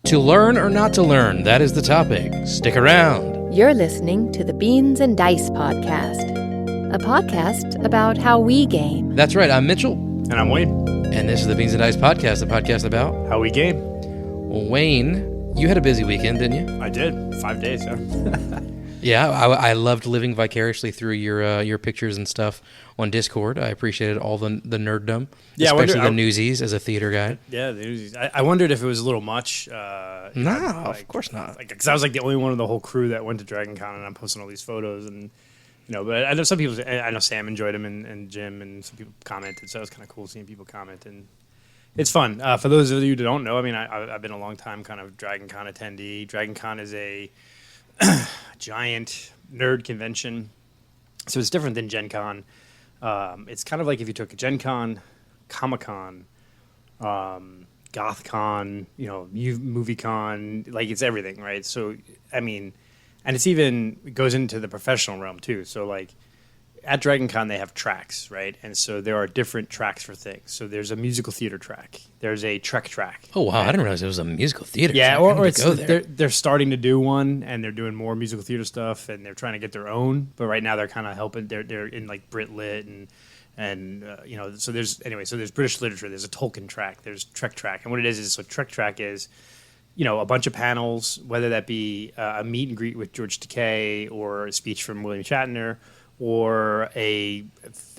To learn or not to learn, that is the topic. Stick around. You're listening to the Beans and Dice Podcast, a podcast about how we game. That's right, I'm Mitchell. And I'm Wayne. And this is the Beans and Dice Podcast, the podcast about how we game. Well, Wayne, you had a busy weekend, didn't you? I did. 5 days, yeah. Yeah, I loved living vicariously through your pictures and stuff on Discord. I appreciated all the nerddom, especially the newsies as a theater guy. Yeah, the newsies. I wondered if it was a little much. Of course not. Because I was like the only one of the whole crew that went to Dragon Con, and I'm posting all these photos, and but I know some people. I know Sam enjoyed them, and Jim, and some people commented, so it was kind of cool seeing people comment, and it's fun. For those of you who don't know, I mean, I've been a long time kind of Dragon Con attendee. Dragon Con is a giant nerd convention, so it's different than Gen Con. It's kind of like if you took a Gen Con, Comic Con, Goth Con, Movie Con, like it's everything, right? So I mean, and it goes into the professional realm too. So like at Dragon Con they have tracks, right? And so there are different tracks for things. So there's a musical theater track. There's a Trek track. Oh wow, I didn't realize it was a musical theater track. Yeah, or it's they're starting to do one, and they're doing more musical theater stuff, and they're trying to get their own. But right now they're kind of helping. They're in like Brit Lit and so there's British literature. There's a Tolkien track. There's Trek track, and what it is so Trek track is a bunch of panels, whether that be a meet and greet with George Takei or a speech from William Shatner, or a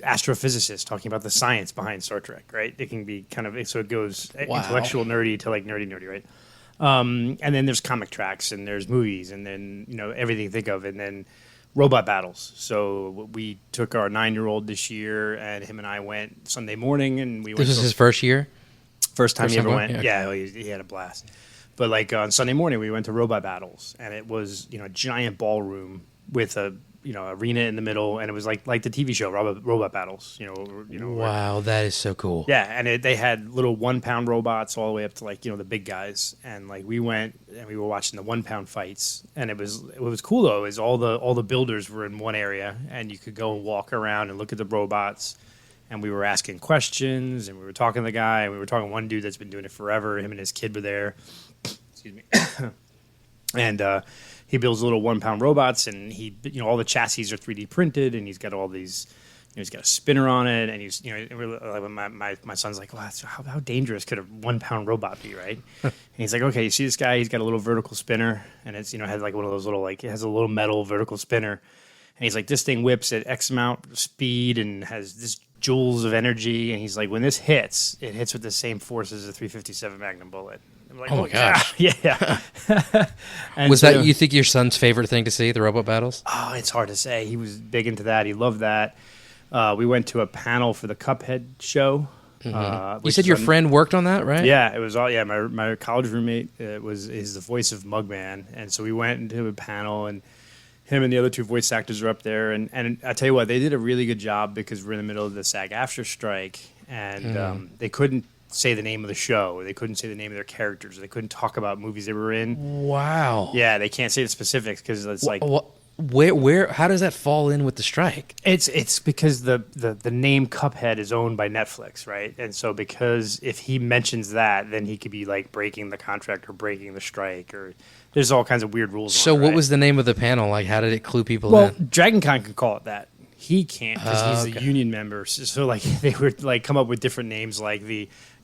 astrophysicist talking about the science behind Star Trek, right? It can be kind of, so it goes intellectual nerdy to like nerdy, right? And then there's comic tracks, and there's movies, and then, everything you think of, and then robot battles. So we took our 9-year-old this year, and him and I went Sunday morning, and we went. This was his first year? First time he ever went. Yeah, he had a blast. But like on Sunday morning, we went to robot battles, and it was, a giant ballroom with a, arena in the middle, and it was like the TV show Robot Battles. Wow, that is so cool. Yeah, and they had little 1-pound robots all the way up to like the big guys, and like we went and we were watching the 1-pound fights, and it was cool though. Is all the builders were in one area, and you could go and walk around and look at the robots, and we were asking questions, and we were talking to the guy, and we were talking to one dude that's been doing it forever. Him and his kid were there. Excuse me. And he builds little 1-pound robots, and he, all the chassis are 3D printed, and he's got all these, he's got a spinner on it, and he's, my son's like, well, how dangerous could a 1-pound robot be, right? And he's like, okay, you see this guy? He's got a little vertical spinner, and it's, has like one of those little, like, it has a little metal vertical spinner, and he's like, this thing whips at X amount of speed and has this joules of energy, and he's like, when this hits, it hits with the same force as a 357 Magnum bullet. I'm like, oh my gosh. Yeah. Was that, you think, your son's favorite thing to see, the robot battles? Oh, it's hard to say. He was big into that. He loved that. We went to a panel for the Cuphead show. Mm-hmm. You said your friend worked on that, right? Yeah, it was all. Yeah, my college roommate is the voice of Mugman, and so we went into a panel, and him and the other 2 voice actors were up there, and I tell you what, they did a really good job because we're in the middle of the SAG-AFTRA strike, and they couldn't say the name of the show, they couldn't say the name of their characters, they couldn't talk about movies they were in. Wow. Yeah, they can't say the specifics because it's like where how does that fall in with the strike? It's because the name Cuphead is owned by Netflix, right? And so because if he mentions that, then he could be like breaking the contract or breaking the strike, or there's all kinds of weird rules. So what was the name of the panel? Like, how did it clue people in? Well, Dragon Con can call it that. He can't because he's a union member. So like they would like come up with different names, like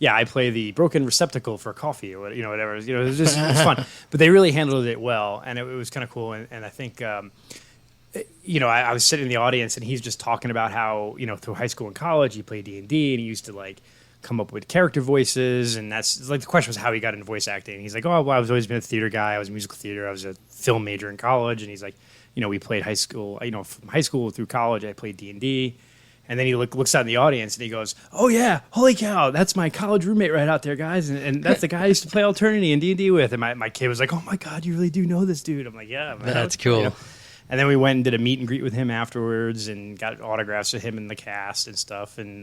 I play the broken receptacle for coffee, or whatever. It was just it's fun, but they really handled it well, and it was kind of cool. And I think I was sitting in the audience, and he's just talking about how through high school and college he played D&D, and he used to like come up with character voices, and that's like the question was how he got into voice acting. And he's like, oh, well, I've always been a theater guy. I was in musical theater. I was a film major in college, and he's like, we played high school. From high school through college, I played D&D. And then he looks out in the audience and he goes, oh, yeah, holy cow, that's my college roommate right out there, guys. And that's the guy I used to play Alternity and D&D with. And my kid was like, oh, my God, you really do know this dude. I'm like, yeah. Man, that's cool. And then we went and did a meet and greet with him afterwards and got autographs of him and the cast and stuff. And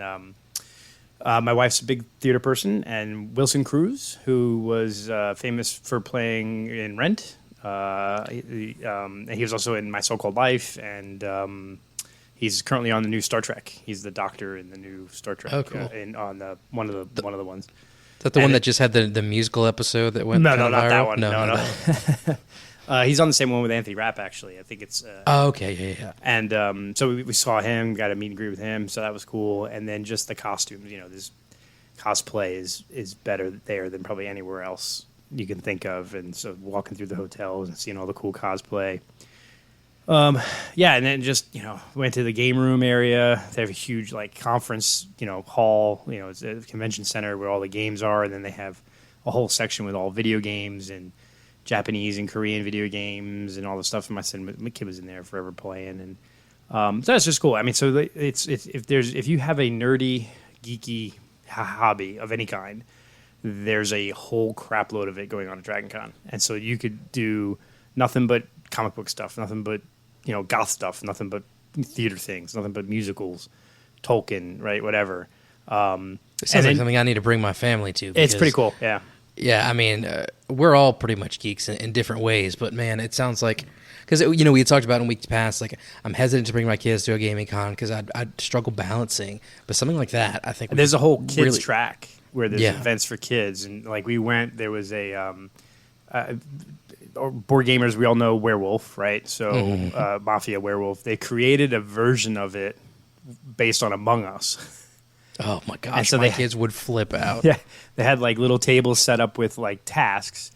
my wife's a big theater person. And Wilson Cruz, who was famous for playing in Rent. He was also in My So-Called Life, and he's currently on the new Star Trek. He's the doctor in the new Star Trek. Oh, cool. On one of the ones. that the one that just had the musical episode that went No, kind of not viral? that one. No. He's on the same one with Anthony Rapp, actually. I think it's... Oh, okay, yeah. And so we saw him, got a meet and greet with him, so that was cool. And then just the costumes, this cosplay is better there than probably anywhere else you can think of. And so walking through the hotels and seeing all the cool cosplay. And then just, went to the game room area. They have a huge, conference, hall. It's a convention center where all the games are. And then they have a whole section with all video games and Japanese and Korean video games and all the stuff. My kid was in there forever playing. And so that's just cool. I mean, so if you have a nerdy, geeky hobby of any kind, there's a whole crap load of it going on at Dragon Con. And so you could do nothing but comic book stuff, nothing but goth stuff, nothing but theater things, nothing but musicals, Tolkien, right, whatever. It sounds like something I need to bring my family to. It's pretty cool, yeah. Yeah, I mean, we're all pretty much geeks in different ways, but man, it sounds like, because we had talked about in weeks past, like I'm hesitant to bring my kids to a gaming con because I'd struggle balancing, but something like that, I think there's a whole kids track where there's events for kids, and we went, there was a board gamers, we all know Werewolf, right? So Mafia Werewolf, they created a version of it based on Among Us. Oh my gosh, so my kids would flip out. Yeah, they had little tables set up with tasks,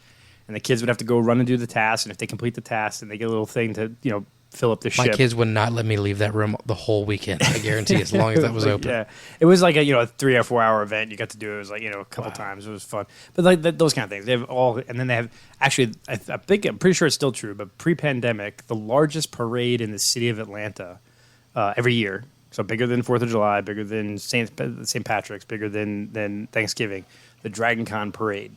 and the kids would have to go run and do the tasks, and if they complete the task, then they get a little thing to fill up the ship. My kids would not let me leave that room the whole weekend, I guarantee, as long as that was open. Yeah, it was a 3 or 4 hour event. You got to do it. It was a couple times. It was fun, but those kind of things. They have all, and then they have actually. I think I'm pretty sure it's still true, but pre-pandemic, the largest parade in the city of Atlanta every year. So bigger than 4th of July, bigger than St. Patrick's, bigger than Thanksgiving, the Dragon Con parade,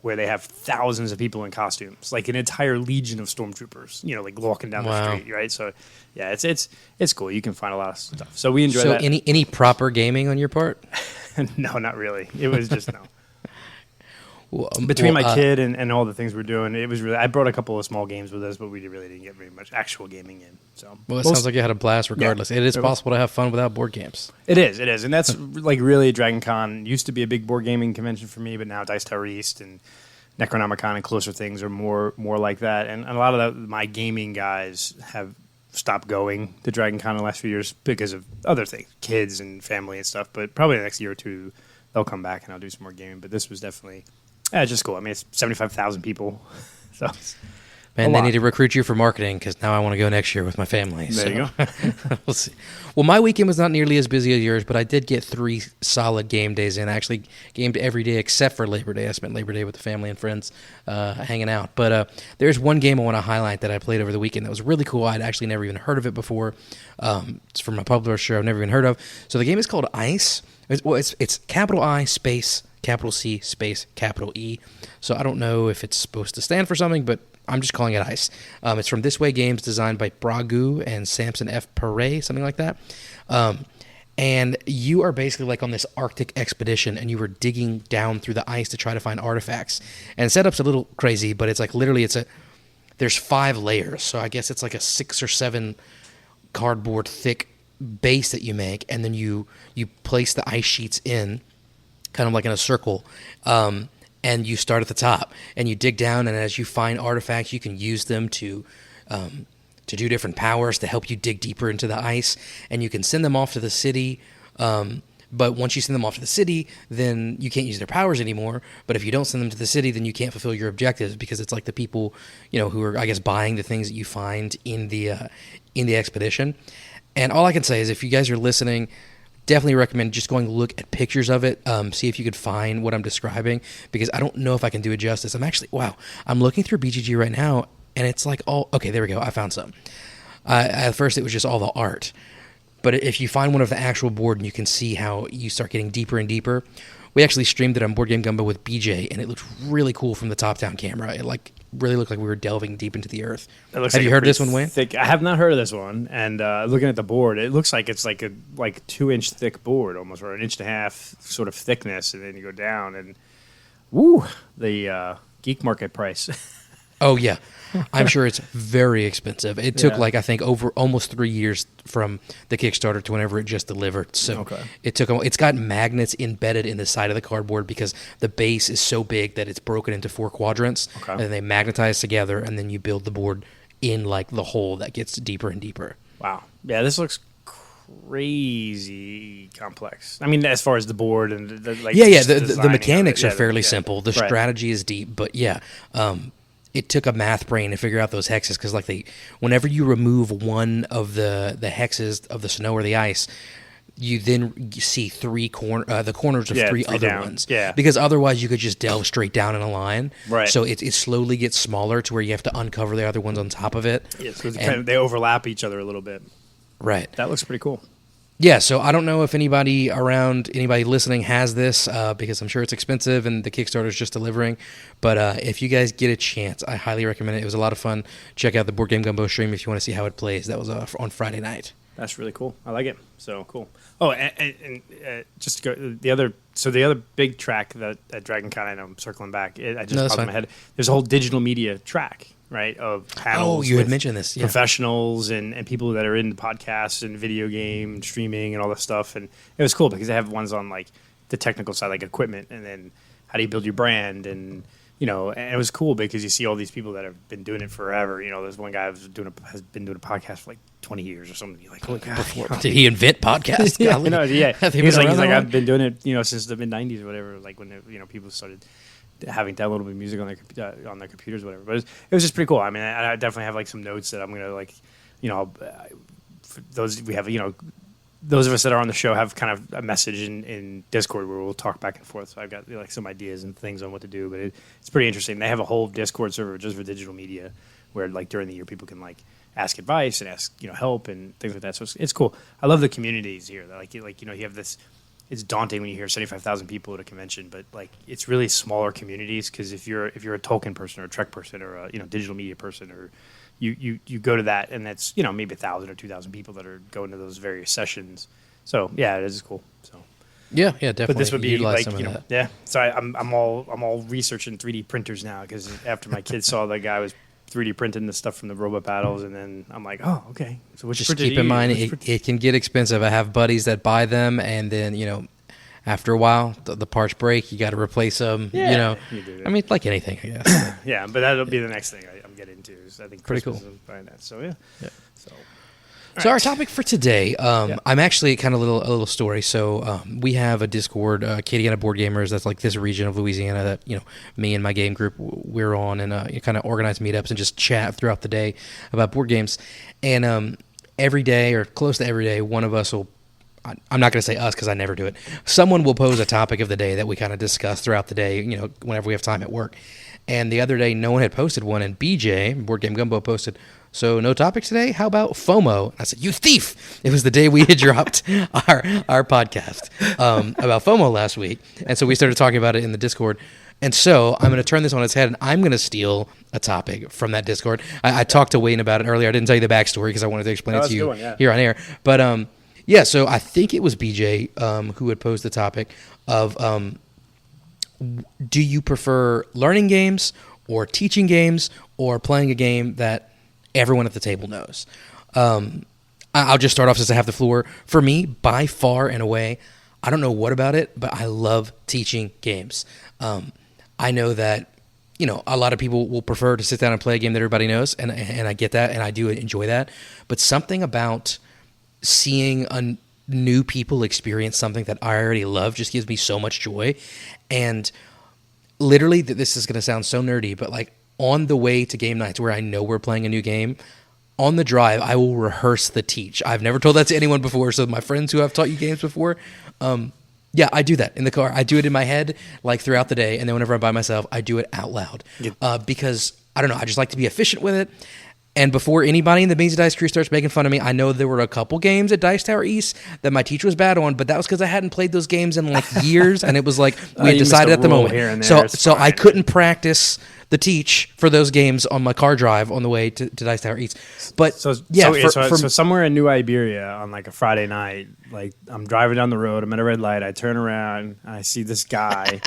where they have thousands of people in costumes, like an entire legion of stormtroopers, walking down the street, right? So, yeah, it's cool. You can find a lot of stuff. So we enjoy that. So any proper gaming on your part? No, not really. It was just no. Between my kid and all the things we're doing, it was really. I brought a couple of small games with us, but we really didn't get very much actual gaming in. So, it sounds like you had a blast. Regardless, it is possible to have fun without board games. It is, and that's really Dragon Con used to be a big board gaming convention for me, but now Dice Tower East and Necronomicon and closer things are more like that. And a lot of my gaming guys have stopped going to Dragon Con in the last few years because of other things, kids and family and stuff. But probably the next year or two, they'll come back and I'll do some more gaming. But this was definitely. Yeah, it's just cool. I mean, it's 75,000 people. So, man, they need to recruit you for marketing because now I want to go next year with my family. There you go. We'll see. Well, my weekend was not nearly as busy as yours, but I did get 3 solid game days in. I actually gamed every day except for Labor Day. I spent Labor Day with the family and friends hanging out. But there's one game I want to highlight that I played over the weekend that was really cool. I'd actually never even heard of it before. It's from a publisher I've never even heard of. So the game is called Ice. It's capital I space capital C space capital E. So I don't know if it's supposed to stand for something, but I'm just calling it Ice. It's from This Way Games, designed by Bragu and Samson F. Perret, something like that. And you are basically on this Arctic expedition, and you are digging down through the ice to try to find artifacts. And the setup's a little crazy, but it's literally there's 5 layers. So I guess it's a 6 or 7 cardboard thick base that you make, and then you place the ice sheets in, kind of like in a circle, and you start at the top, and you dig down, and as you find artifacts, you can use them to do different powers to help you dig deeper into the ice, and you can send them off to the city, but once you send them off to the city, then you can't use their powers anymore, but if you don't send them to the city, then you can't fulfill your objectives, because it's the people, who are, I guess, buying the things that you find in the expedition. And all I can say is, if you guys are listening, definitely recommend just going to look at pictures of it, see if you could find what I'm describing, because I don't know if I can do it justice. I'm looking through BGG right now, and it's okay, there we go, I found some. At first, it was just all the art. But if you find one of the actual board, and you can see how you start getting deeper and deeper. We actually streamed it on Board Game Gumbo with BJ, and it looked really cool from the top-down camera. It really looked like we were delving deep into the earth. Have you heard this one, Wayne? I have not heard of this one. And looking at the board, it looks like it's a 2-inch thick board almost, or 1.5 inch sort of thickness, and then you go down, and woo, the geek market price. Oh yeah, I'm sure it's very expensive. It took Yeah. I think over almost 3 years from the Kickstarter to whenever it just delivered. So it's got magnets embedded in the side of the cardboard because the base is so big that it's broken into 4 quadrants, and then they magnetize together, and then you build the board in the hole that gets deeper and deeper. Wow. Yeah, this looks crazy complex. I mean, as far as the board and the mechanics are fairly simple. The strategy is deep, but it took a math brain to figure out those hexes because whenever you remove one of the hexes of the snow or the ice, you then see the corners of three other down. ones. Yeah. Because otherwise you could just delve straight down in a line. Right. So it slowly gets smaller to where you have to uncover the other ones on top of it. Yeah, so they overlap each other a little bit. Right. That looks pretty cool. Yeah, so I don't know if anybody listening has this because I'm sure it's expensive and the Kickstarter's just delivering. But if you guys get a chance, I highly recommend it. It was a lot of fun. Check out the Board Game Gumbo stream if you want to see how it plays. That was on Friday night. That's really cool. I like it. So cool. Oh, and just to go the other big track at Dragon Con, I know I'm circling back. I just popped in my head. There's a whole digital media track, right, of panels. Oh, you had mentioned this. Yeah. Professionals and people that are in the podcasts and video game and streaming and all this stuff. And it was cool because they have ones on the technical side, like equipment, and then how do you build your brand, and and it was cool because you see all these people that have been doing it forever. There's one guy has been doing a podcast for 20 years or something. You're like, holy God. Did he invent podcasts? Yeah. He's like, I've been doing it, since the mid '90s or whatever. Like when people started having downloadable music on their computers, or whatever. But it was just pretty cool. I mean, I definitely have some notes that I'm gonna for those we have, those of us that are on the show have kind of a message in Discord where we'll talk back and forth. So I've got some ideas and things on what to do, but it's pretty interesting. They have a whole Discord server just for digital media where during the year people can ask advice and ask help and things like that. So it's cool. I love the communities here. You have this. It's daunting when you hear 75,000 people at a convention, but it's really smaller communities because if you're a Tolkien person or a Trek person or a digital media person or you go to that and that's maybe 1,000 or 2,000 people that are going to those various sessions. So yeah, it is cool. So yeah, definitely. But this would be utilize some of that. yeah. So I'm all researching 3D printers now because after my kids saw the guy was 3D printing the stuff from the robot battles, and then I'm like, oh, okay. So just keep in mind it can get expensive. I have buddies that buy them, and then after a while the parts break. You got to replace them. Yeah, I mean, like anything, I guess. Yeah, but that'll be the next thing I'm getting into. Is I think pretty Christmas cool. is buying that. So yeah. So our topic for today, I'm actually kind of a little story. So we have a Discord, Acadiana Board Gamers. That's this region of Louisiana that me and my game group we're on, and kind of organize meetups and just chat throughout the day about board games. And every day or close to every day, one of us will. I'm not going to say us because I never do it. Someone will pose a topic of the day that we kind of discuss throughout the day. Whenever we have time at work. And the other day, no one had posted one, and BJ Board Game Gumbo posted. So no topic today? How about FOMO? I said, you thief! It was the day we had dropped our podcast about FOMO last week. And so we started talking about it in the Discord. And so I'm going to turn this on its head, and I'm going to steal a topic from that Discord. I talked to Wayne about it earlier. I didn't tell you the backstory because I wanted to explain it to you here on air. But so I think it was BJ who had posed the topic of do you prefer learning games or teaching games or playing a game that everyone at the table knows? I'll just start off since I have the floor. For me, by far and away, I don't know what about it, but I love teaching games. I know that, a lot of people will prefer to sit down and play a game that everybody knows, and I get that, and I do enjoy that. But something about seeing new people experience something that I already love just gives me so much joy. And literally, this is going to sound so nerdy, but on the way to game nights where I know we're playing a new game, on the drive, I will rehearse the teach. I've never told that to anyone before, so my friends who have taught you games before, I do that in the car. I do it in my head throughout the day, and then whenever I'm by myself, I do it out loud. Because, I don't know, I just like to be efficient with it. And before anybody in the Beans and Dice crew starts making fun of me, I know there were a couple games at Dice Tower East that my teacher was bad on, but that was because I hadn't played those games in years, and it was we had decided at the moment. So I couldn't practice the teach for those games on my car drive on the way to Dice Tower East. But so somewhere in New Iberia on a Friday night, I'm driving down the road, I'm at a red light, I turn around, and I see this guy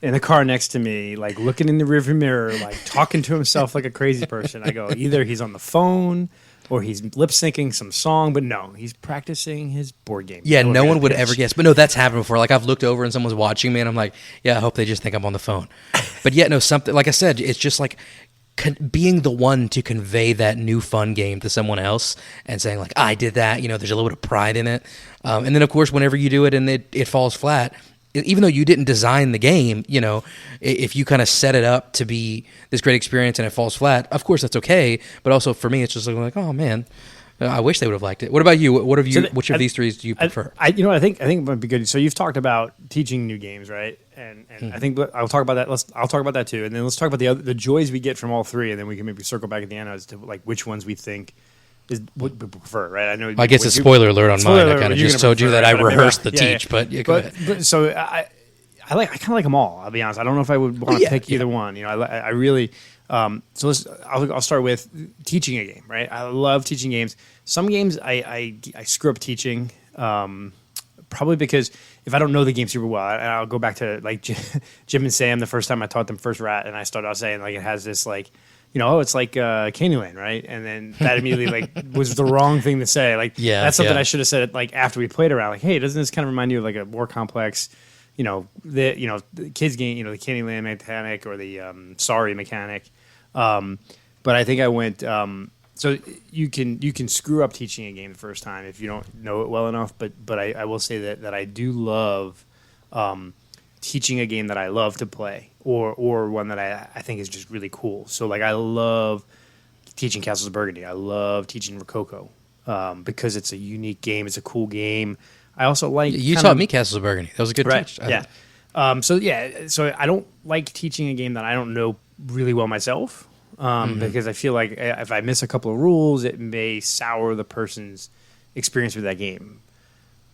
in the car next to me, like looking in the rearview mirror, like talking to himself like a crazy person. I go, either he's on the phone or he's lip syncing some song, but no, he's practicing his board game. Yeah, no one would ever guess. But no, that's happened before. Like I've looked over and someone's watching me, and I'm like, yeah, I hope they just think I'm on the phone. But yeah, no, something like I said, it's just like being the one to convey that new fun game to someone else and saying like, I did that. You know, there's a little bit of pride in it. And then of course, whenever you do it and it falls flat, even though you didn't design the game, you know, if you kind of set it up to be this great experience and it falls flat, of course that's okay. But also for me, it's just like, oh man, I wish they would have liked it. What about you? What have you? Which of these three do you prefer? I think it might be good. So you've talked about teaching new games, right? And I think I'll talk about that. I'll talk about that too, and then let's talk about the joys we get from all three, and then we can maybe circle back at the end as to like which ones we think is what we prefer, right? I know. I guess a spoiler alert on mine. I kind of just told you that I rehearsed the teach, but go ahead. But so I kind of like them all. I'll be honest. I don't know if I would want to pick either one. You know, I really. So I'll start with teaching a game, right? I love teaching games. Some games I screw up teaching, probably because if I don't know the game super well, I'll go back to like Jim and Sam. The first time I taught them First Rat, and I started out saying like it has this like, you know, it's like Candyland, right? And then that immediately like was the wrong thing to say. Like that's something I should have said like after we played around. Like, hey, doesn't this kind of remind you of like a more complex, the kids game, you know, the Candyland mechanic or the Sorry mechanic. But I think I went. So you can screw up teaching a game the first time if you don't know it well enough. But I will say that I do love teaching a game that I love to play or one that I think is just really cool. So like I love teaching Castles of Burgundy. I love teaching Rococo because it's a unique game. It's a cool game. I also like you taught me Castles of Burgundy. That was a good teach. Yeah. So I don't like teaching a game that I don't know really well myself. Because I feel like if I miss a couple of rules, it may sour the person's experience with that game.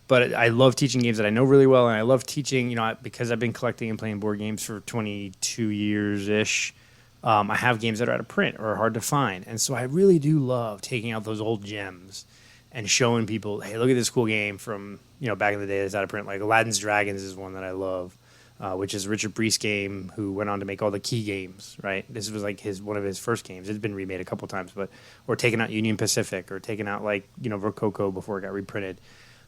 But I love teaching games that I know really well, and I love teaching, you know, because I've been collecting and playing board games for 22 years-ish. I have games that are out of print or are hard to find. And so I really do love taking out those old gems and showing people, hey, look at this cool game from, you know, back in the day that's out of print. Like Aladdin's Dragons is one that I love. Which is Richard Brees' game, who went on to make all the Key games, right? This was like one of his first games. It's been remade a couple times, or taking out Union Pacific, or taking out like, you know, Rococo before it got reprinted.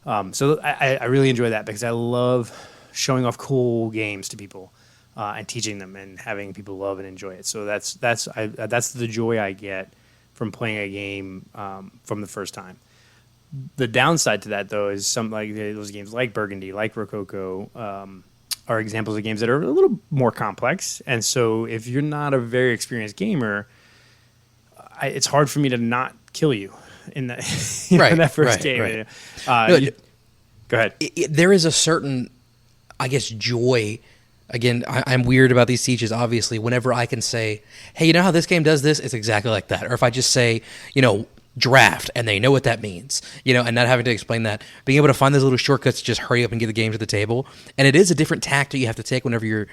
So I really enjoy that because I love showing off cool games to people and teaching them and having people love and enjoy it. So that's the joy I get from playing a game from the first time. The downside to that, though, is some like those games like Burgundy, like Rococo. Are examples of games that are a little more complex. And so if you're not a very experienced gamer, it's hard for me to not kill you in that, in that first game. Right. Go ahead. There is a certain, I guess, joy. Again, I'm weird about these teaches, obviously. Whenever I can say, hey, you know how this game does this? It's exactly like that. Or if I just say, you know, draft, and they know what that means, you know, and not having to explain that, being able to find those little shortcuts to just hurry up and get the game to the table. And it is a different tact that you have to take whenever you're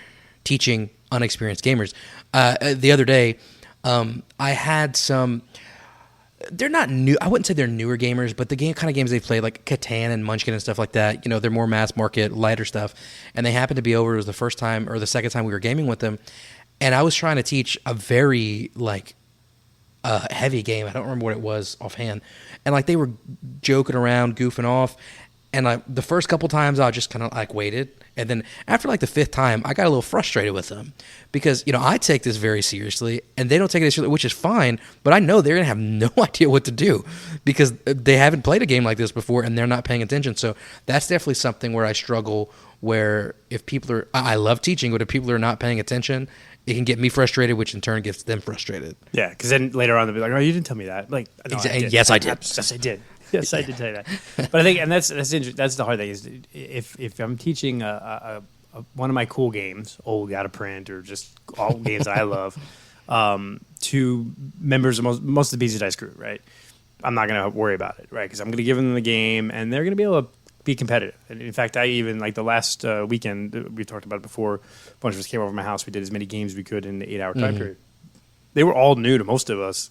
teaching unexperienced gamers. The other day, I had some, they're not new, I wouldn't say they're newer gamers, but the kind of games they play, like Catan and Munchkin and stuff like that, you know, they're more mass market, lighter stuff. And they happened to be over, it was the first time or the second time we were gaming with them. And I was trying to teach a very, like, heavy game. I don't remember what it was offhand. And like they were joking around, goofing off. And like the first couple times I just kind of like waited. And then after like the fifth time, I got a little frustrated with them because, you know, I take this very seriously and they don't take it seriously, which is fine. But I know they're going to have no idea what to do because they haven't played a game like this before and they're not paying attention. So that's definitely something where I struggle, where if people are, I love teaching, but if people are not paying attention, it can get me frustrated, which in turn gets them frustrated. Yeah, because then later on they'll be like, "Oh, you didn't tell me that." Like, no, yes, I did. Yes, I did. Yes, I did tell you that. But I think, and that's the hard thing is if I'm teaching one of my cool games, old out of print, or just all games I love, to members of most of the Beans and Dice crew, right? I'm not going to worry about it, right? Because I'm going to give them the game, and they're going to be able to be competitive. And in fact, I even, like the last weekend, we talked about it before, a bunch of us came over to my house, we did as many games as we could in the 8-hour time period. They were all new to most of us,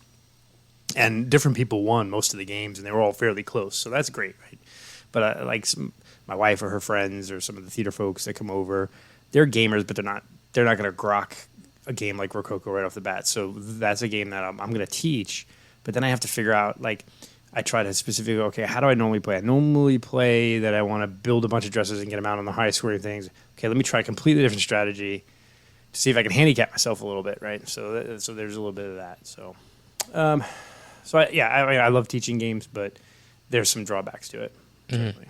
and different people won most of the games, and they were all fairly close, so that's great, right? But like my wife or her friends or some of the theater folks that come over, they're gamers, but they're not they're not going to grok a game like Rococo right off the bat. So that's a game that I'm going to teach, but then I have to figure out, like, I try to specifically, okay, how do I normally play? I normally play that I want to build a bunch of dresses and get them out on the high scoring things. Okay, let me try a completely different strategy to see if I can handicap myself a little bit, right? So there's a little bit of that. So, I love teaching games, but there's some drawbacks to it. Certainly.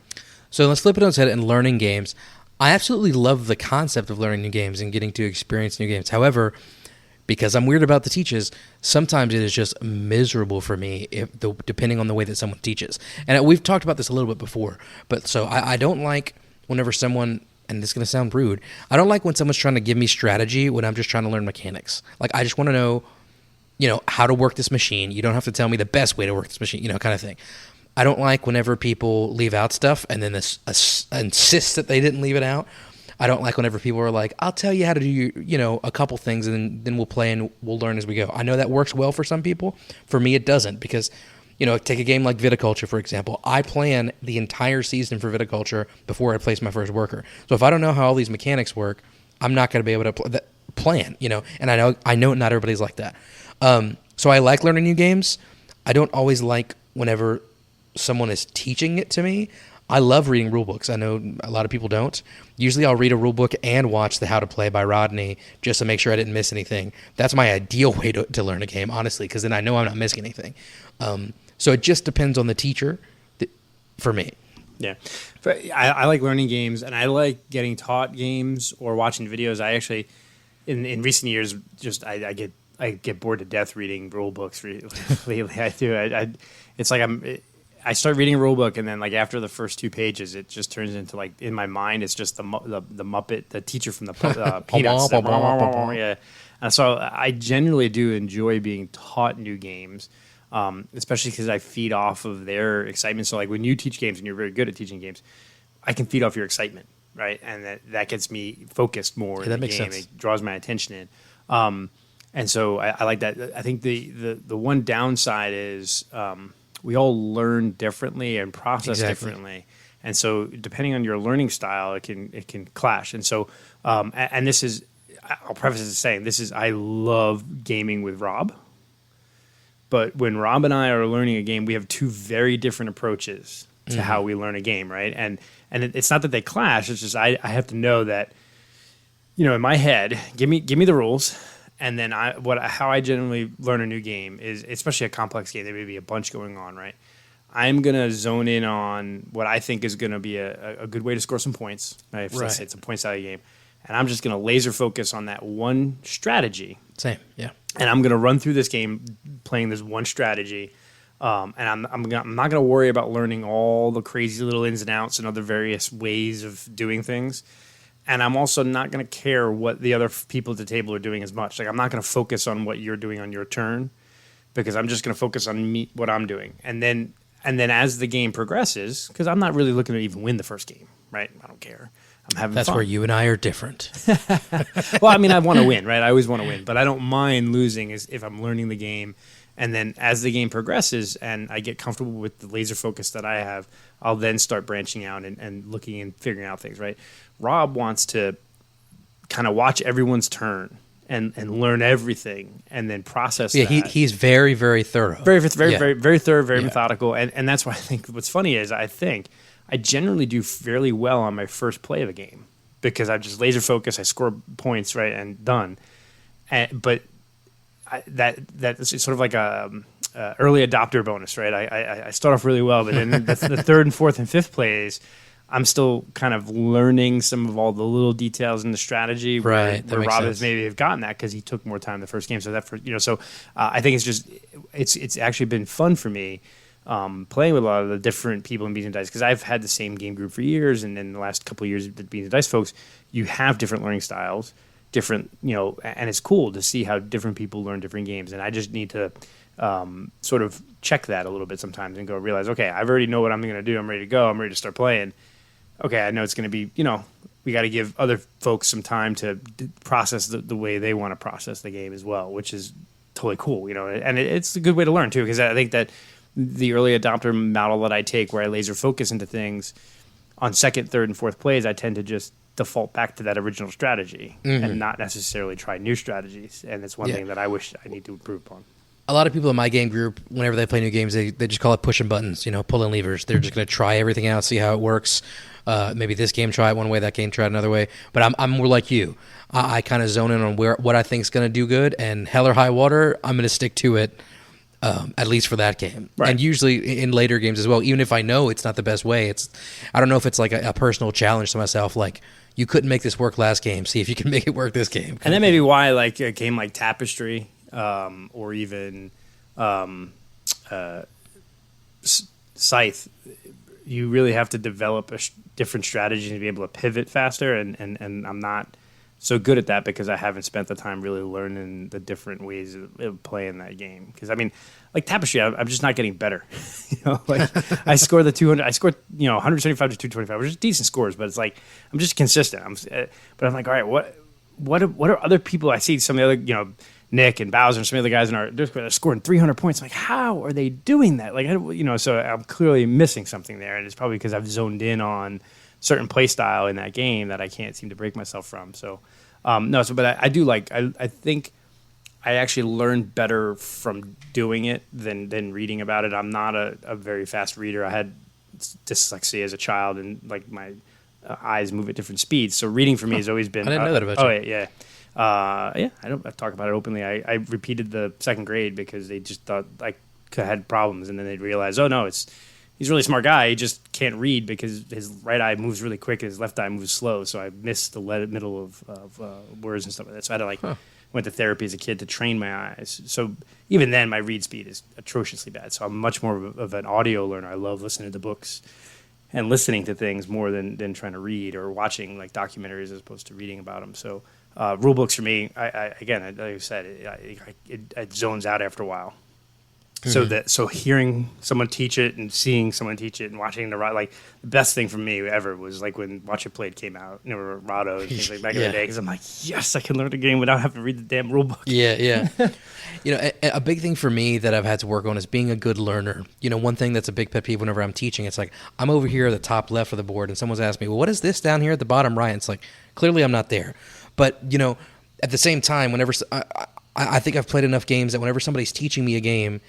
So let's flip it on its head and learning games. I absolutely love the concept of learning new games and getting to experience new games. However, because I'm weird about the teaches, sometimes it is just miserable for me depending on the way that someone teaches. And we've talked about this a little bit before, but so I don't like whenever someone, and this is going to sound rude, I don't like when someone's trying to give me strategy when I'm just trying to learn mechanics. Like, I just want to know, how to work this machine. You don't have to tell me the best way to work this machine, kind of thing. I don't like whenever people leave out stuff and then insist that they didn't leave it out. I don't like whenever people are like, I'll tell you how to do, a couple things and then we'll play and we'll learn as we go. I know that works well for some people. For me, it doesn't because, take a game like Viticulture, for example. I plan the entire season for Viticulture before I place my first worker. So if I don't know how all these mechanics work, I'm not going to be able to plan, and I know not everybody's like that. So I like learning new games. I don't always like whenever someone is teaching it to me. I love reading rule books. I know a lot of people don't. Usually I'll read a rule book and watch the How to Play by Rodney just to make sure I didn't miss anything. That's my ideal way to learn a game, honestly, because then I know I'm not missing anything. So it just depends on the teacher for me. Yeah. I like learning games, and I like getting taught games or watching videos. I actually, in recent years, just I get bored to death reading rule books lately. I do. It's like I start reading a rule book, and then like after the first 2 pages, it just turns into, like, in my mind, it's just the Muppet, the teacher from the Peanuts. Yeah. And so I generally do enjoy being taught new games, especially because I feed off of their excitement. So like when you teach games and you're very good at teaching games, I can feed off your excitement, right? And that gets me focused more in the game. Sense. It draws my attention in. And so I like that. I think the one downside is we all learn differently and process differently, and so depending on your learning style, it can clash. And so, and this is, I'll preface it as saying, I love gaming with Rob, but when Rob and I are learning a game, we have 2 very different approaches to how we learn a game, right? And it's not that they clash; it's just I have to know that, in my head, give me the rules. And then how I generally learn a new game is, especially a complex game, there may be a bunch going on, right? I'm going to zone in on what I think is going to be a good way to score some points. Right? If let's say it's a points value game. And I'm just going to laser focus on that one strategy. Same, yeah. And I'm going to run through this game playing this one strategy. And I'm not going to worry about learning all the crazy little ins and outs and other various ways of doing things. And I'm also not going to care what the other people at the table are doing as much. Like, I'm not going to focus on what you're doing on your turn because I'm just going to focus on what I'm doing. And then as the game progresses, because I'm not really looking to even win the first game, right? I don't care. I'm having That's fun. where you and I are different. Well, I mean, I want to win, right? I always want to win, but I don't mind losing if I'm learning the game. And then as the game progresses and I get comfortable with the laser focus that I have, I'll then start branching out and looking and figuring out things, right? Rob wants to kind of watch everyone's turn and learn everything and then process that. Yeah, he's very, very thorough. Very thorough, very methodical. And that's why I think what's funny is I generally do fairly well on my first play of a game because I just laser focus, I score points, right, and done. But that's sort of like a early adopter bonus, right? I start off really well, but then that's the 3rd and 4th and 5th plays. I'm still kind of learning some of all the little details in the strategy, right? Where Rob has maybe have gotten that because he took more time the first game. So I think it's actually been fun for me playing with a lot of the different people in Beans and Dice because I've had the same game group for years, and in the last couple of years, the Beans and Dice folks, you have different learning styles. Different, and it's cool to see how different people learn different games. And I just need to sort of check that a little bit sometimes and realize, okay, I already know what I'm going to do. I'm ready to go. I'm ready to start playing. Okay, I know it's going to be, we got to give other folks some time to process the way they want to process the game as well, which is totally cool, and it's a good way to learn too, because I think that the early adopter model that I take where I laser focus into things on 2nd, 3rd, and 4th plays, I tend to just default back to that original strategy and not necessarily try new strategies. And it's one thing that I wish I need to improve upon. A lot of people in my game group, whenever they play new games, they just call it pushing buttons, pulling levers. They're just going to try everything out, see how it works. Maybe this game try it one way, that game try it another way. But I'm more like you. I kind of zone in on what I think is going to do good, and hell or high water, I'm going to stick to it, at least for that game. Right. And usually in later games as well, even if I know it's not the best way, I don't know if it's like a personal challenge to myself, like, you couldn't make this work last game, see if you can make it work this game. And that may be why, like, a game like Tapestry or even Scythe, you really have to develop different strategies to be able to pivot faster, and I'm not so good at that because I haven't spent the time really learning the different ways of playing that game. Because, I mean, like Tapestry, I'm just not getting better. Like I scored 175 to 225, which is decent scores, but it's like I'm just consistent. But I'm like, all right, what are other people I see? Some of the other, Nick and Bowser and some of the guys in our Discord are scoring 300 points. I'm like, how are they doing that? Like, so I'm clearly missing something there, and it's probably because I've zoned in on certain play style in that game that I can't seem to break myself from. So, but I do like. I think I actually learned better from doing it than reading about it. I'm not a very fast reader. I had dyslexia as a child, and like my eyes move at different speeds. So reading for me has always been. I didn't know that about you. Oh yeah. I talk about it openly. I repeated the second grade because they just thought I had problems, and then they'd realize, oh no, he's a really smart guy. He just can't read because his right eye moves really quick and his left eye moves slow. So I missed the middle of words and stuff like that. So I had to went to therapy as a kid to train my eyes. So even then, my read speed is atrociously bad. So I'm much more of an audio learner. I love listening to books and listening to things more than trying to read or watching like documentaries as opposed to reading about them. So. Rule books for me, like I said, it zones out after a while. Mm-hmm. So hearing someone teach it and seeing someone teach it and watching the best thing for me ever was like when Watch It Played came out, Rado and things like back in the day, because I'm like, yes, I can learn the game without having to read the damn rule book. Yeah. A big thing for me that I've had to work on is being a good learner. One thing that's a big pet peeve whenever I'm teaching, it's like I'm over here at the top left of the board and someone's asked me, well, what is this down here at the bottom right? It's like, clearly I'm not there. But, at the same time, whenever I think I've played enough games that whenever somebody's teaching me a game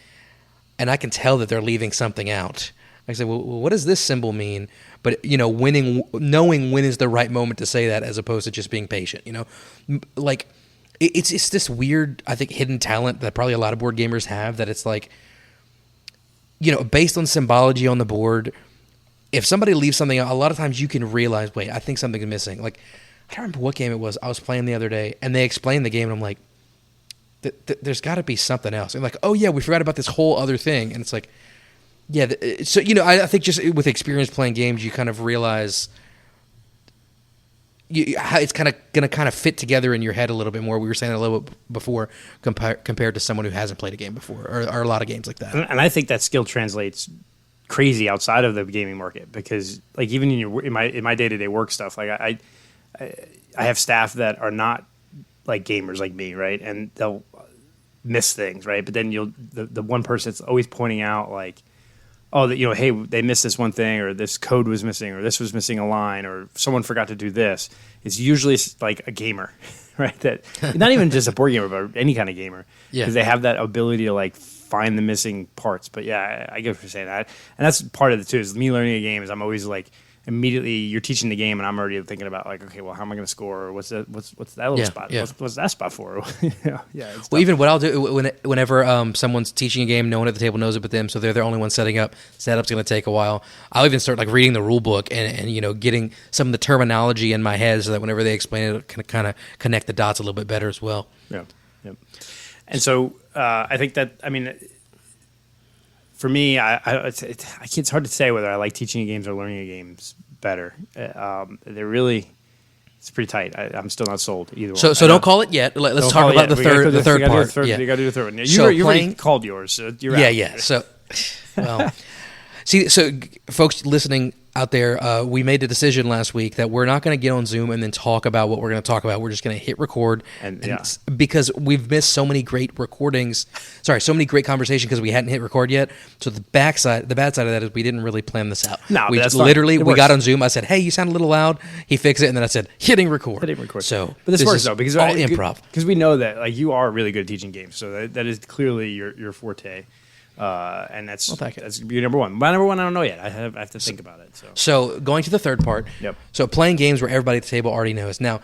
and I can tell that they're leaving something out, I say, well, what does this symbol mean? But, knowing when is the right moment to say that as opposed to just being patient, Like, it's this weird, I think, hidden talent that probably a lot of board gamers have, that it's like, based on symbology on the board, if somebody leaves something out, a lot of times you can realize, wait, I think something is missing. Like, I don't remember what game it was I was playing the other day, and they explained the game, and I'm like, there's got to be something else. And like, oh, yeah, we forgot about this whole other thing. And it's like, yeah. So, I think just with experience playing games, you kind of realize how it's kind of going to fit together in your head a little bit more. We were saying a little bit before compared to someone who hasn't played a game before, or a lot of games like that. And I think that skill translates crazy outside of the gaming market, because like even in my day-to-day work stuff, like I have staff that are not like gamers like me, right? And they'll miss things, right? But then the one person that's always pointing out like, oh, hey, they missed this one thing, or this code was missing, or this was missing a line, or someone forgot to do this. It's usually like a gamer, right? That not even just a board gamer, but any kind of gamer, because they have that ability to like find the missing parts. But yeah, I get what you're saying. And that's part of it too. Is me learning a game is I'm always like, immediately you're teaching the game and I'm already thinking about like, okay, well, how am I going to score? Or what's that little spot? Yeah. What's that spot for? Well, even what I'll do whenever someone's teaching a game, no one at the table knows it but them, so they're the only one setting up. Setup's going to take a while. I'll even start like reading the rule book and getting some of the terminology in my head so that whenever they explain it, I can kind of connect the dots a little bit better as well. Yeah. And so I think that, I mean, for me, it's hard to say whether I like teaching games or learning games better. They're really, it's pretty tight. I'm still not sold either one. So don't call it yet. Let's talk about the third part. You got to do the third one. You already called yours. So you're out. Yeah. So, well, see, so folks listening, out there, we made a decision last week that we're not going to get on Zoom and then talk about what we're going to talk about. We're just going to hit record, because we've missed so many great recordings. Sorry, so many great conversations because we hadn't hit record yet. So the bad side of that is we didn't really plan this out. No, we that's literally fine. We got on Zoom. I said, "Hey, you sound a little loud." He fixed it, and then I said, "Hitting record." So, but this works though because all improv. Because we know that like you are really good at teaching games, so that is clearly your forte. And that's your number one. My number one, I don't know yet. I have to think about it. So going to the third part. Yep. So playing games where everybody at the table already knows. Now,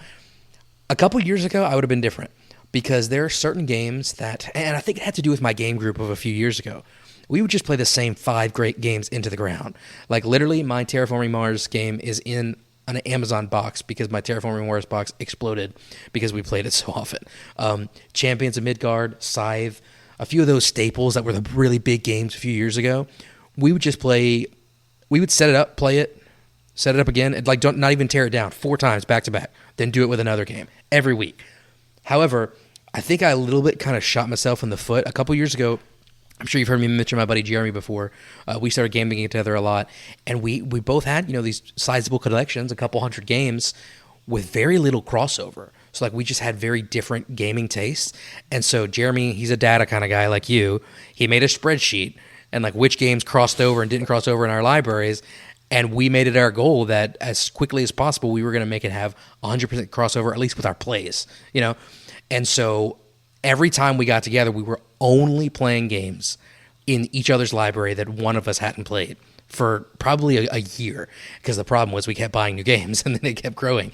a couple years ago, I would have been different because there are certain games that, and I think it had to do with my game group of a few years ago. We would just play the same 5 great games into the ground. Like literally, my Terraforming Mars game is in an Amazon box because my Terraforming Mars box exploded because we played it so often. Champions of Midgard, Scythe. A few of those staples that were the really big games a few years ago, we would just play. We would set it up, play it, set it up again, and not even tear it down 4 times back to back, then do it with another game every week. However, I think I a little bit kind of shot myself in the foot. A couple years ago, I'm sure you've heard me mention my buddy Jeremy before. We started gaming together a lot, and we both had these sizable collections, a couple hundred games, with very little crossover. So we just had very different gaming tastes. And so Jeremy, he's a data kind of guy like you. He made a spreadsheet and which games crossed over and didn't cross over in our libraries. And we made it our goal that as quickly as possible, we were going to make it have 100% crossover, at least with our plays, And so every time we got together, we were only playing games in each other's library that one of us hadn't played for probably a year, because the problem was we kept buying new games and then it kept growing,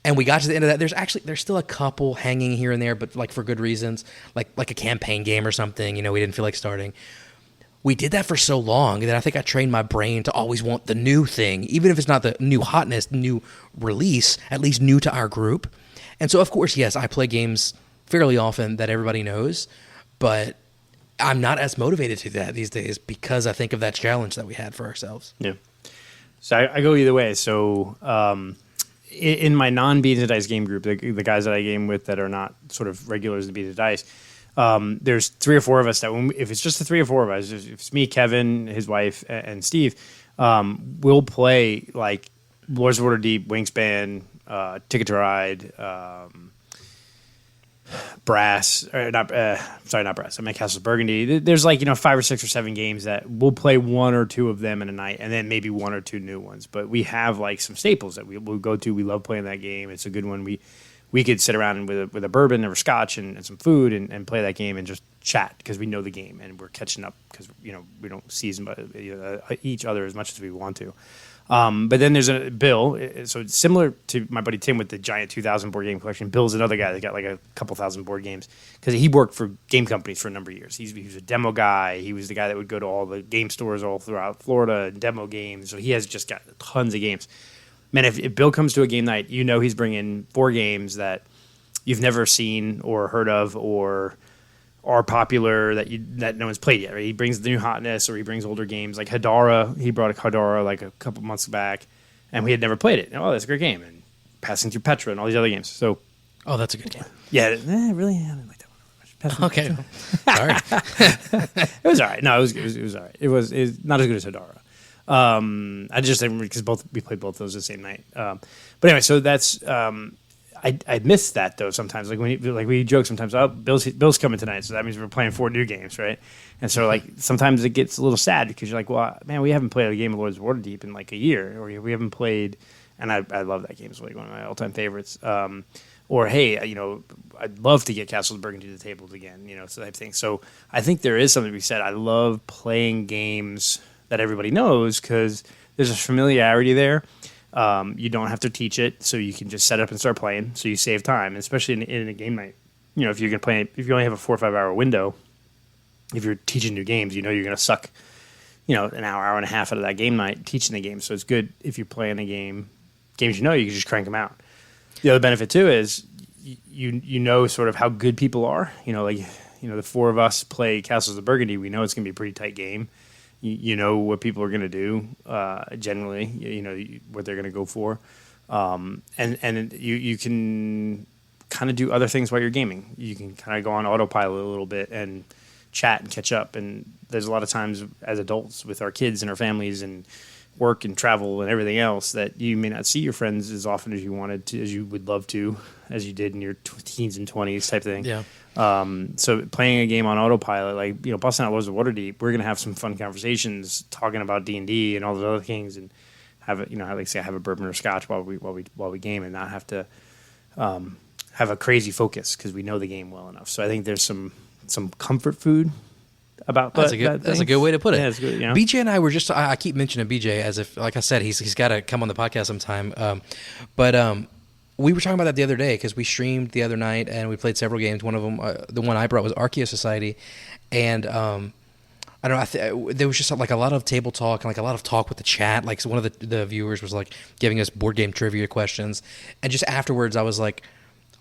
and we got to the end of that. There's still a couple hanging here and there, but for good reasons, like a campaign game or something, we didn't feel like starting. We did that for so long that I think I trained my brain to always want the new thing, even if it's not the new hotness, new release, at least new to our group. And so of course, yes, I play games fairly often that everybody knows, but I'm not as motivated to that these days because I think of that challenge that we had for ourselves. Yeah. So I go either way. So in my non-Beans and Dice game group, the guys that I game with that are not sort of regulars in Beans and Dice, there's 3 or 4 of us that if it's just the 3 or 4 of us, if it's me, Kevin, his wife, and Steve, we'll play like Lords of Waterdeep, Wingspan, Ticket to Ride, Brass, or not Brass. I mean Castles of Burgundy. There's 5 or 6 or 7 games that we'll play 1 or 2 of them in a night, and then maybe 1 or 2 new ones. But we have some staples that we'll go to. We love playing that game. It's a good one. We could sit around with a bourbon or scotch and some food and play that game and just chat because we know the game and we're catching up because we don't see each other as much as we want to. But then there's Bill. So it's similar to my buddy Tim with the giant 2,000 board game collection. Bill's another guy that got a couple thousand board games because he worked for game companies for a number of years. He was a demo guy. He was the guy that would go to all the game stores all throughout Florida and demo games. So he has just got tons of games. Man, if Bill comes to a game night, he's bringing 4 games that you've never seen or heard of or are popular that no one's played yet. Right? He brings the new hotness, or he brings older games like Hadara. He brought a Hadara a couple months back, and we had never played it. Oh, that's a great game. And Passing Through Petra and all these other games. So, that's a good game. Yeah, really, I didn't like that one very much. Okay, sorry. It was all right. No, it was all right. It was not as good as Hadara. I just because we played both those the same night. But anyway, so that's I miss that though sometimes. We joke sometimes. Oh, Bill's coming tonight, so that means we're playing 4 new games, right? And so sometimes it gets a little sad because you're like, well, man, we haven't played a game of Lords of Waterdeep in a year, or we haven't played. And I love that game. It's one of my all-time favorites. Or hey, I'd love to get Castles of Burgundy to the table again, so type thing. So I think there is something to be said. I love playing games that everybody knows because there's a familiarity there. You don't have to teach it, so you can just set up and start playing. So you save time, especially in a game night. If you're gonna play, if you only have a 4 or 5 hour window, if you're teaching new games, you're gonna suck, an hour and a half out of that game night teaching the game. So it's good if you're playing a games you can just crank them out. The other benefit too is sort of how good people are. The 4 of us play Castles of Burgundy. We know it's gonna be a pretty tight game. You know what people are going to do generally, what they're going to go for. And you can kind of do other things while you're gaming. You can kind of go on autopilot a little bit and chat and catch up. And there's a lot of times as adults with our kids and our families and work and travel and everything else that you may not see your friends as often as you wanted to, as you would love to, as you did in your teens and 20s type thing. Yeah. So playing a game on autopilot, like, busting out Loads of Waterdeep, we're going to have some fun conversations talking about D&D and all those other things, and have have a bourbon or scotch while we game, and not have to have a crazy focus because we know the game well enough. So I think there's some comfort food about that's a good way to put it. Yeah, it's good, BJ and I were just, I keep mentioning BJ as if, like I said, he's got to come on the podcast sometime. But we were talking about that the other day because we streamed the other night and we played several games. One of them, the one I brought was Archaea Society, and I don't know, there was just like a lot of table talk and like a lot of talk with the chat. Like, so one of the viewers was like giving us board game trivia questions, and just afterwards I was like,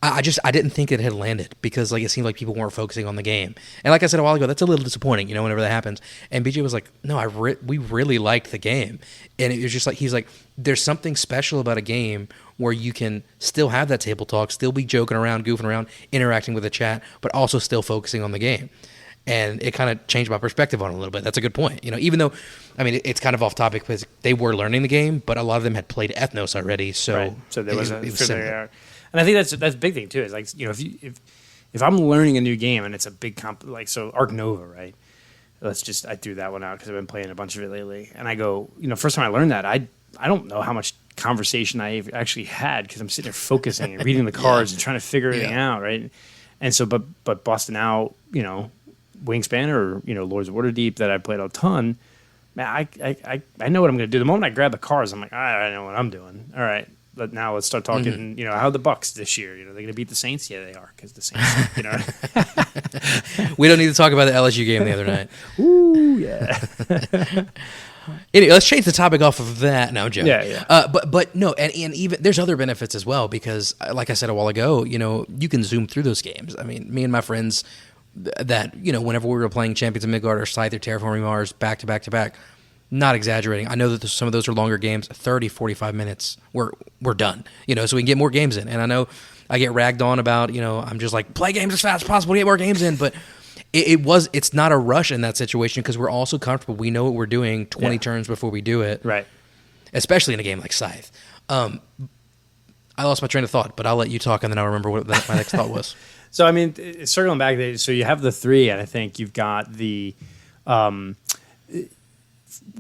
I didn't think it had landed because like it seemed like people weren't focusing on the game. And like I said a while ago, that's a little disappointing, whenever that happens. And BJ was like, "No, we really liked the game." And it was just like, he's like, "There's something special about a game where you can still have that table talk, still be joking around, goofing around, interacting with the chat, but also still focusing on the game." And it kind of changed my perspective on it a little bit. That's a good point. Even though, I mean, it's kind of off topic because they were learning the game, but a lot of them had played Ethnos already. So, right. So there was a familiar. And I think that's a big thing too. Is like, if I'm learning a new game and it's a big so Arc Nova, right? I threw that one out because I've been playing a bunch of it lately. And I go, first time I learned that, I don't know how much conversation I actually had because I'm sitting there focusing and reading the cards and trying to figure everything out, right? And so, but busting out, Wingspan or Lords of Waterdeep that I played a ton, man, I know what I'm going to do. The moment I grab the cards, I'm like, I know what I'm doing. All right. But now let's start talking. Mm-hmm. How are the Bucks this year? They're going to beat the Saints. Yeah, they are because the Saints. We don't need to talk about the LSU game the other night. Ooh, yeah. Anyway, let's change the topic off of that. No, I'm joking. Yeah. But no, and even there's other benefits as well because, like I said a while ago, you can zoom through those games. I mean, me and my friends, that whenever we were playing Champions of Midgard or Scythe or Terraforming Mars back to back to back. Not exaggerating. I know that some of those are longer games. 30, 45 minutes, we're done. So we can get more games in. And I know I get ragged on about, I'm just like, play games as fast as possible to get more games in. But it's not a rush in that situation because we're also comfortable. We know what we're doing 20 turns before we do it. Right. Especially in a game like Scythe. I lost my train of thought, but I'll let you talk and then I'll remember what my next thought was. So, I mean, circling back, so you have the 3, and I think you've got the...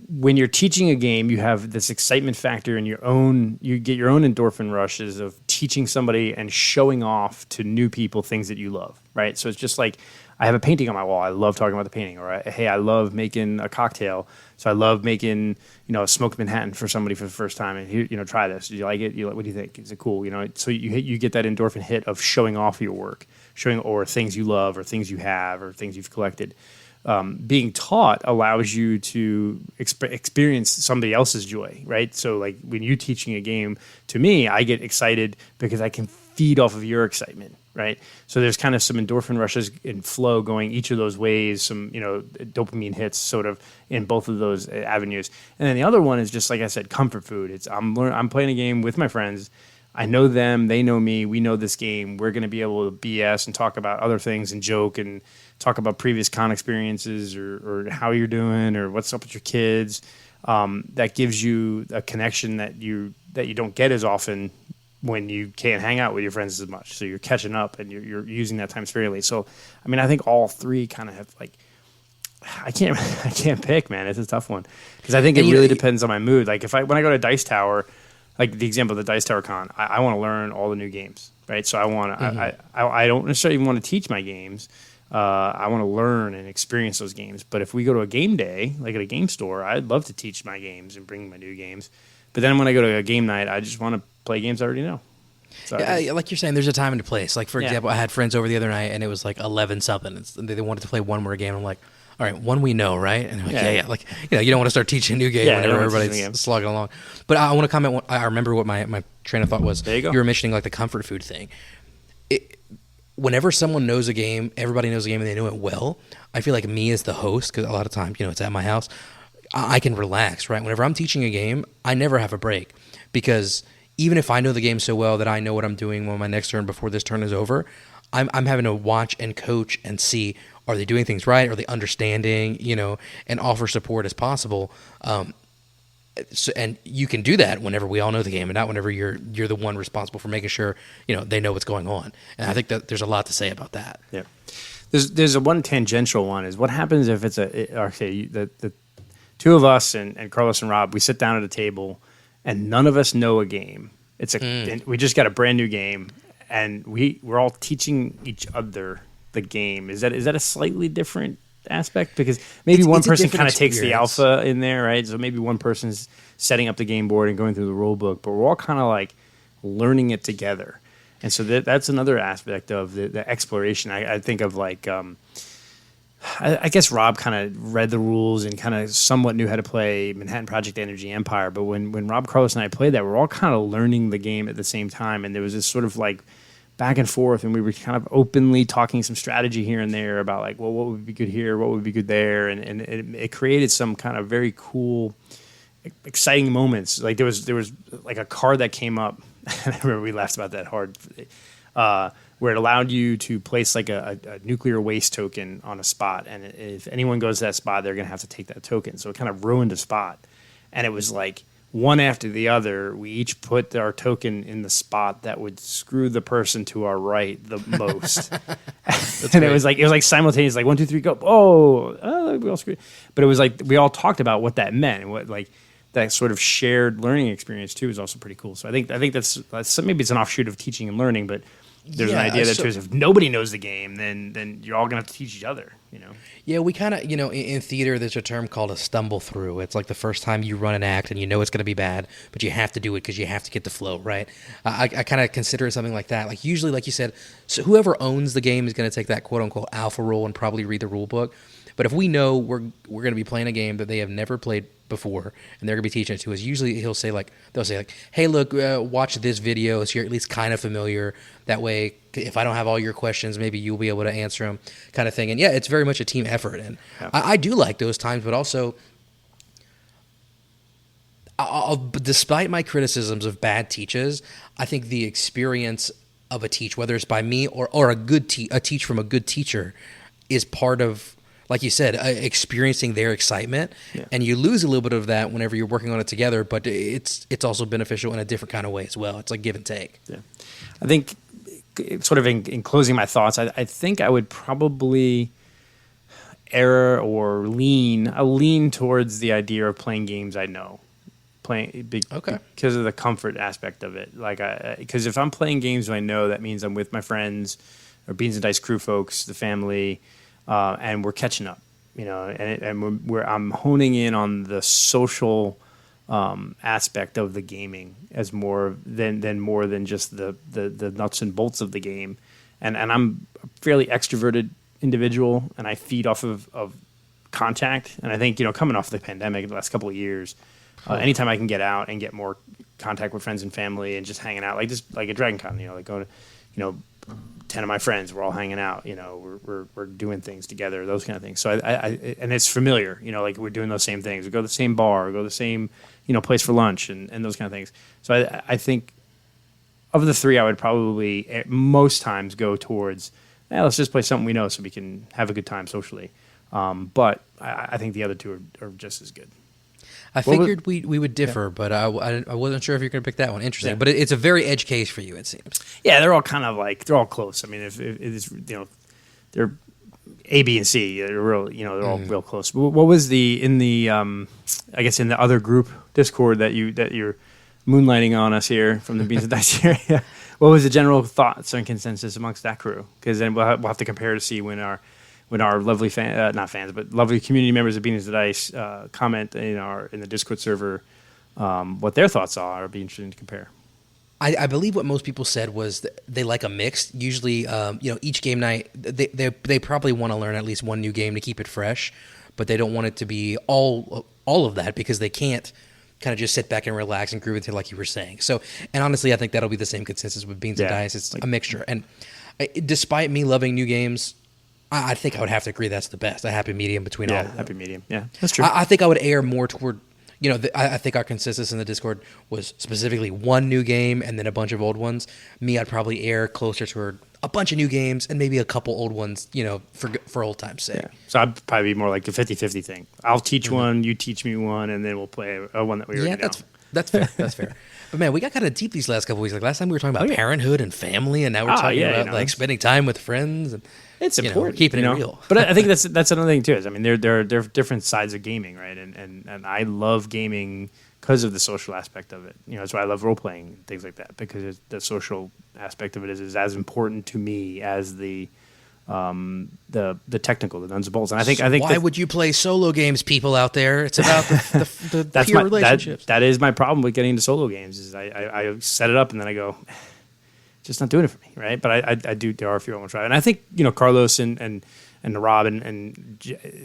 when you're teaching a game, you have this excitement factor in you get your own endorphin rushes of teaching somebody and showing off to new people things that you love, right? So it's just like, I have a painting on my wall. I love talking about the painting. Or, hey, I love making a cocktail. So I love making, a smoked Manhattan for somebody for the first time. And here, try this. Do you like it? What do you think? Is it cool? So you get that endorphin hit of showing off your work, or things you love, or things you have, or things you've collected. Being taught allows you to experience somebody else's joy, right? So like when you're teaching a game to me, I get excited because I can feed off of your excitement, right? So there's kind of some endorphin rushes and flow going each of those ways, some, dopamine hits sort of in both of those avenues. And then the other one is just, like I said, comfort food. I'm playing a game with my friends. I know them, they know me, we know this game. We're going to be able to BS and talk about other things and joke and talk about previous con experiences or how you're doing or what's up with your kids. That gives you a connection that you don't get as often when you can't hang out with your friends as much. So you're catching up and you're using that time sparingly. So, I mean, I think all 3 kind of have like, I can't pick, man. It's a tough one because I think it really depends on my mood. Like when I go to Dice Tower, like the example of the Dice Tower Con, I want to learn all the new games, right? So I want to, I don't necessarily even want to teach my games. I want to learn and experience those games. But if we go to a game day, like at a game store, I'd love to teach my games and bring my new games. But then when I go to a game night, I just want to play games I already know. So yeah, like you're saying, there's a time and a place. Like, for example, I had friends over the other night, and it was like 11-something. They wanted to play one more game. I'm like, all right, one we know, right? And I'm like, yeah. Like, you don't want to start teaching a new game whenever everybody's slogging along. But I want to comment. I remember what my train of thought was. There you go. You were mentioning like the comfort food thing. Whenever someone knows a game, everybody knows a game and they know it well, I feel like me as the host, because a lot of times, it's at my house, I can relax, right? Whenever I'm teaching a game, I never have a break because even if I know the game so well that I know what I'm doing on my next turn before this turn is over, I'm having to watch and coach and see, are they doing things right? Are they understanding, and offer support as possible. So, and you can do that whenever we all know the game, and not whenever you're the one responsible for making sure they know what's going on. And I think that there's a lot to say about that. Yeah, there's a one tangential one is what happens if it's the two of us and Carlos and Rob, we sit down at a table and none of us know a game. And we just got a brand new game and we're all teaching each other the game. Is that a slightly different aspect? Because maybe one person kind of takes the alpha in there, right? So maybe one person's setting up the game board and going through the rule book, but we're all kind of like learning it together. And so that's another aspect of the exploration. I think of like, I guess Rob kind of read the rules and kind of somewhat knew how to play Manhattan Project Energy Empire. But when Rob, Carlos, and I played that, we're all kind of learning the game at the same time. And there was this sort of like back and forth, and we were kind of openly talking some strategy here and there about like, well, what would be good here, what would be good there, and it created some kind of very cool, exciting moments. Like there was like a card that came up. I remember we laughed about that hard, where it allowed you to place like a nuclear waste token on a spot, and if anyone goes to that spot, they're gonna have to take that token. So it kind of ruined a spot, and it was like, one after the other, we each put our token in the spot that would screw the person to our right the most. And great. It was like simultaneous, like 1, 2, 3, go. Oh, we all screwed. But it was like we all talked about what that meant, and what like that sort of shared learning experience too is also pretty cool. So I think that's maybe it's an offshoot of teaching and learning, but there's an idea that if nobody knows the game, then you're all gonna have to teach each other. Yeah, we kind of, in theater, there's a term called a stumble through. It's like the first time you run an act and you know it's going to be bad, but you have to do it because you have to get the flow, right? I kind of consider it something like that. Like usually, like you said, so whoever owns the game is going to take that quote-unquote alpha role and probably read the rule book. But if we know we're going to be playing a game that they have never played before and they're going to be teaching it to us, usually they'll say like, hey, look, watch this video so you're at least kind of familiar. That way, if I don't have all your questions, maybe you'll be able to answer them, kind of thing. And yeah, it's very much a team effort. And yeah. I do like those times, but also, despite my criticisms of bad teachers, I think the experience of a teach, whether it's by me or a teach from a good teacher, is part of, like you said, experiencing their excitement. Yeah. And you lose a little bit of that whenever you're working on it together, but it's also beneficial in a different kind of way as well. It's like give and take. Yeah, I think sort of in closing my thoughts, I think I would probably err or lean towards the idea of playing games I know. Because of the comfort aspect of it. Like, because if I'm playing games I know, that means I'm with my friends or Beans and Dice crew folks, the family, and we're catching up, and I'm honing in on the social aspect of the gaming as more than just the nuts and bolts of the game, and I'm a fairly extroverted individual, and I feed off of contact, and I think coming off the pandemic the last couple of years, anytime I can get out and get more contact with friends and family and just hanging out like a Dragon Con, like going to 10 of my friends, we're all hanging out, we're doing things together, those kind of things. So I and it's familiar, like we're doing those same things. We go to the same bar, we go to the same, place for lunch and those kind of things. So I think of the three, I would probably most times go towards, let's just play something we know so we can have a good time socially. But I think the other two are just as good. I figured we would differ, but I wasn't sure if you're going to pick that one. Interesting, but it's a very edge case for you, it seems. Yeah, they're all kind of they're all close. I mean, if it's they're A, B, and C. They're real, they're all real close. What was in the I guess in the other group Discord that you're moonlighting on us here from the Beans and Dice area? What was the general thoughts and consensus amongst that crew? Because then we'll have to compare to see when our lovely not fans, but lovely community members of Beans and Dice comment in the Discord server what their thoughts are. It'd be interesting to compare. I believe what most people said was that they like a mix. Usually, each game night, they probably want to learn at least one new game to keep it fresh, but they don't want it to be all of that because they can't kind of just sit back and relax and groove into it like you were saying. So, and honestly, I think that'll be the same consensus with Beans and Dice. It's a mixture. And despite me loving new games, I think I would have to agree that's the best, a happy medium between all of them. Happy medium. Yeah, that's true. I think I would err more toward, I think our consensus in the Discord was specifically one new game and then a bunch of old ones. Me, I'd probably err closer toward a bunch of new games and maybe a couple old ones, for old time's sake. Yeah. So I'd probably be more like a 50-50 thing. I'll teach one, you teach me one, and then we'll play a one that we already know. That's fair. That's fair. But man, we got kind of deep these last couple weeks. Like last time we were talking about parenthood and family, and now we're talking about like spending time with friends. And it's important, keeping it real. But I think that's another thing too. Is I mean, there are different sides of gaming, right? And I love gaming because of the social aspect of it. That's why I love role playing and things like that, because the social aspect of it is as important to me as the technical, the nuts and bolts. And I think why would you play solo games, people out there? It's about the pure relationships. That is my problem with getting into solo games. Is I set it up and then I go, just not doing it for me, right? But I do. There are a few I want to try, and I think Carlos and Rob and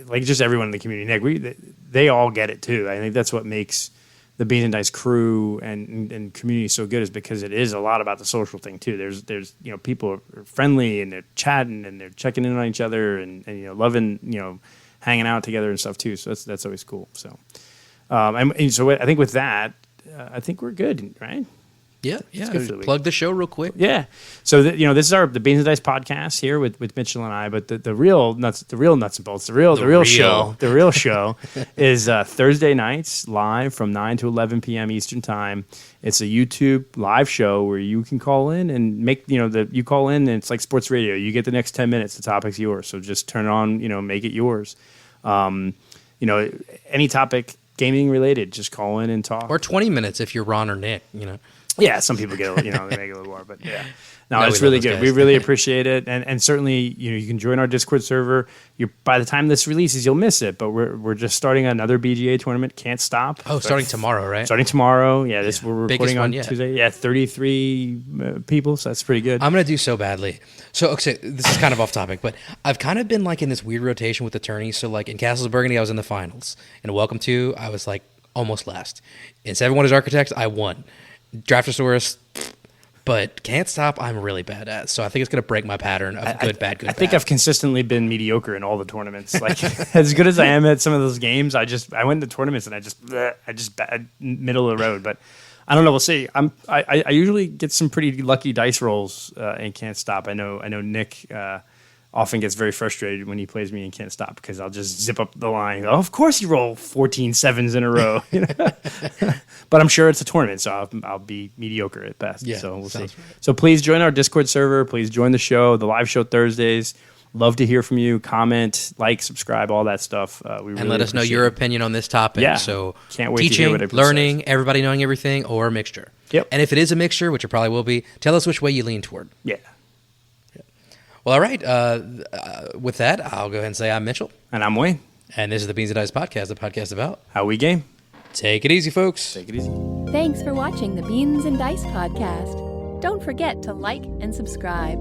like just everyone in the community, Nick, they all get it too. I think that's what makes the Beans and Dice crew and community so good, is because it is a lot about the social thing too. There's people are friendly and they're chatting and they're checking in on each other and loving hanging out together and stuff too. So that's always cool. So and so I think with that, I think we're good, right? Yeah. Plug the show real quick. Yeah. So this is the Beans and Dice podcast here with Mitchell and I. But the real nuts and bolts, the real show is Thursday nights live from 9 to 11 p.m. Eastern time. It's a YouTube live show where you can call in and make you call in and it's like sports radio. You get the next 10 minutes. The topic's yours. So just turn it on. Make it yours. Any topic gaming related, just call in and talk. Or 20 minutes if you're Ron or Nick. Yeah, some people get, they make it a little more, but yeah. No, it's really good. We really appreciate it. And certainly, you can join our Discord server. By the time this releases, you'll miss it, but we're just starting another BGA tournament. Can't stop. Oh, starting tomorrow, right? Starting tomorrow. Yeah, we're recording on yet. Tuesday. Yeah, 33 people, so that's pretty good. I'm going to do so badly. So, okay, this is kind of off topic, but I've kind of been like in this weird rotation with attorneys. So like in Castles of Burgundy, I was in the finals. In Welcome To, I was like almost last. In 7 Wonders Architects, I won. Draftosaurus, but Can't Stop, I'm really bad at. So I think it's going to break my pattern of good, bad. I think I've consistently been mediocre in all the tournaments. Like as good as I am at some of those games, I went to tournaments and I just bad, middle of the road. But I don't know. We'll see. I usually get some pretty lucky dice rolls and Can't Stop. I know Nick often gets very frustrated when he plays me and Can't Stop, because I'll just zip up the line. Oh, of course you roll 14 7s in a row. But I'm sure it's a tournament, so I'll be mediocre at best. Yeah, so we'll see. Right. So please join our Discord server. Please join the show, the live show Thursdays. Love to hear from you. Comment, like, subscribe, all that stuff. And let us know your opinion on this topic. Yeah. So can't wait teaching, to hear what everyone learning, says. Everybody knowing everything, or a mixture. Yep. And if it is a mixture, which it probably will be, tell us which way you lean toward. Yeah. Well, all right. With that, I'll go ahead and say I'm Mitchell. And I'm Wayne. And this is the Beans and Dice Podcast, the podcast about how we game. Take it easy, folks. Take it easy. Thanks for watching the Beans and Dice podcast. Don't forget to like and subscribe.